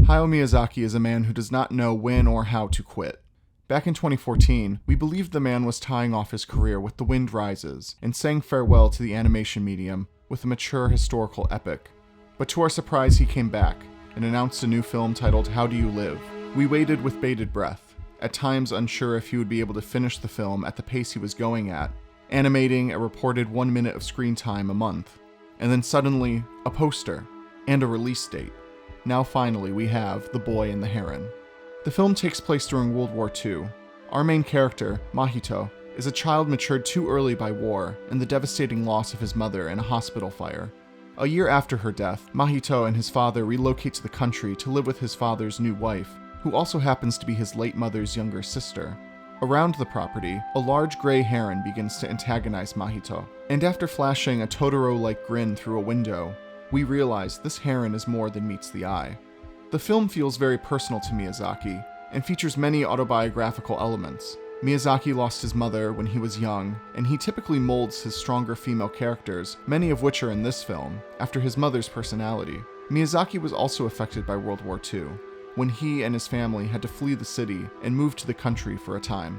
Hayao Miyazaki is a man who does not know when or how to quit. Back in 2014, we believed the man was tying off his career with The Wind Rises and saying farewell to the animation medium with a mature historical epic. But to our surprise, he came back and announced a new film titled How Do You Live? We waited with bated breath, at times unsure if he would be able to finish the film at the pace he was going at, animating a reported 1 minute of screen time a month. And then suddenly, a poster and a release date. Now finally, we have The Boy and the Heron. The film takes place during World War II. Our main character, Mahito, is a child matured too early by war and the devastating loss of his mother in a hospital fire. A year after her death, Mahito and his father relocate to the country to live with his father's new wife, who also happens to be his late mother's younger sister. Around the property, a large gray heron begins to antagonize Mahito, and after flashing a Totoro-like grin through a window, we realize this heron is more than meets the eye. The film feels very personal to Miyazaki, and features many autobiographical elements. Miyazaki lost his mother when he was young, and he typically molds his stronger female characters, many of which are in this film, after his mother's personality. Miyazaki was also affected by World War II, when he and his family had to flee the city and move to the country for a time.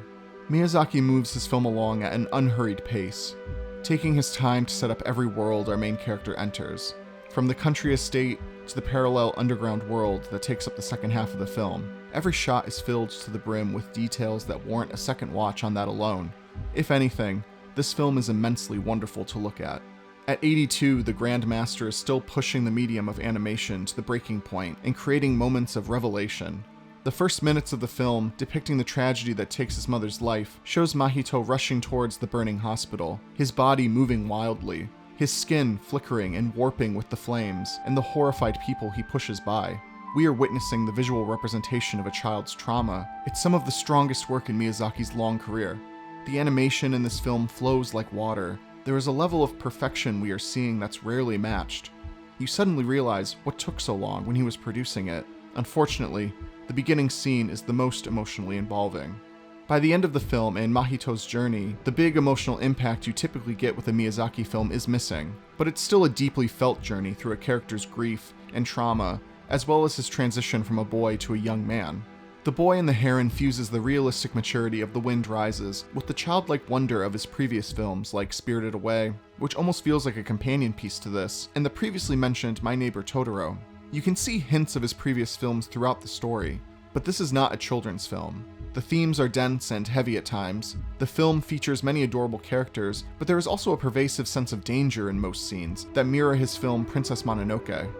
Miyazaki moves his film along at an unhurried pace, taking his time to set up every world our main character enters. From the country estate to the parallel underground world that takes up the second half of the film, every shot is filled to the brim with details that warrant a second watch on that alone. If anything, this film is immensely wonderful to look at. At 82, the Grandmaster is still pushing the medium of animation to the breaking point and creating moments of revelation. The first minutes of the film, depicting the tragedy that takes his mother's life, shows Mahito rushing towards the burning hospital, his body moving wildly, his skin flickering and warping with the flames, and the horrified people he pushes by. We are witnessing the visual representation of a child's trauma. It's some of the strongest work in Miyazaki's long career. The animation in this film flows like water. There is a level of perfection we are seeing that's rarely matched. You suddenly realize what took so long when he was producing it. Unfortunately, the beginning scene is the most emotionally involving. By the end of the film and Mahito's journey, the big emotional impact you typically get with a Miyazaki film is missing, but it's still a deeply felt journey through a character's grief and trauma, as well as his transition from a boy to a young man. The Boy and the Heron fuses the realistic maturity of The Wind Rises with the childlike wonder of his previous films like Spirited Away, which almost feels like a companion piece to this, and the previously mentioned My Neighbor Totoro. You can see hints of his previous films throughout the story, but this is not a children's film. The themes are dense and heavy at times. The film features many adorable characters, but there is also a pervasive sense of danger in most scenes that mirror his film Princess Mononoke.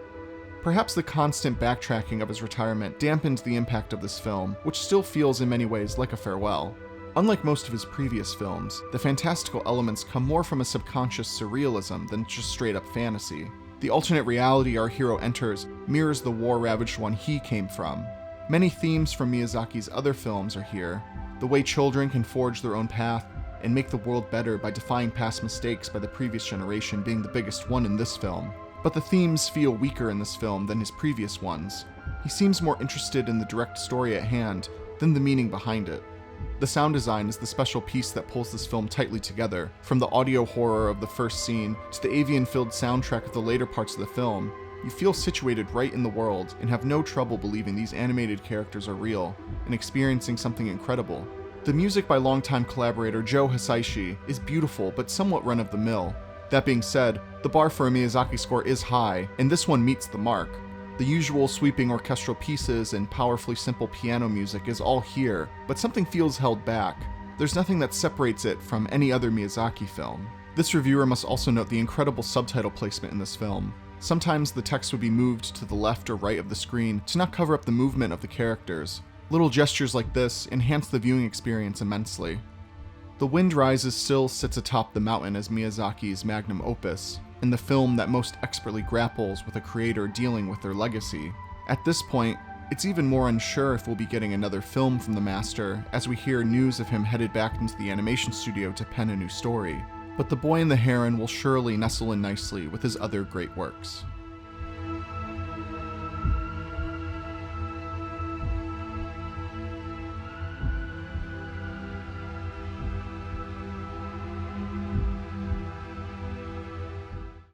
Perhaps the constant backtracking of his retirement dampened the impact of this film, which still feels in many ways like a farewell. Unlike most of his previous films, the fantastical elements come more from a subconscious surrealism than just straight-up fantasy. The alternate reality our hero enters mirrors the war-ravaged one he came from. Many themes from Miyazaki's other films are here. The way children can forge their own path and make the world better by defying past mistakes by the previous generation being the biggest one in this film. But the themes feel weaker in this film than his previous ones. He seems more interested in the direct story at hand than the meaning behind it. The sound design is the special piece that pulls this film tightly together, from the audio horror of the first scene to the avian-filled soundtrack of the later parts of the film. You feel situated right in the world and have no trouble believing these animated characters are real and experiencing something incredible. The music by longtime collaborator Joe Hisaishi is beautiful but somewhat run-of-the-mill. That being said, the bar for a Miyazaki score is high, and this one meets the mark. The usual sweeping orchestral pieces and powerfully simple piano music is all here, but something feels held back. There's nothing that separates it from any other Miyazaki film. This reviewer must also note the incredible subtitle placement in this film. Sometimes the text would be moved to the left or right of the screen to not cover up the movement of the characters. Little gestures like this enhance the viewing experience immensely. The Wind Rises still sits atop the mountain as Miyazaki's magnum opus, and the film that most expertly grapples with a creator dealing with their legacy. At this point, it's even more unsure if we'll be getting another film from the master, as we hear news of him headed back into the animation studio to pen a new story. But The Boy and the Heron will surely nestle in nicely with his other great works.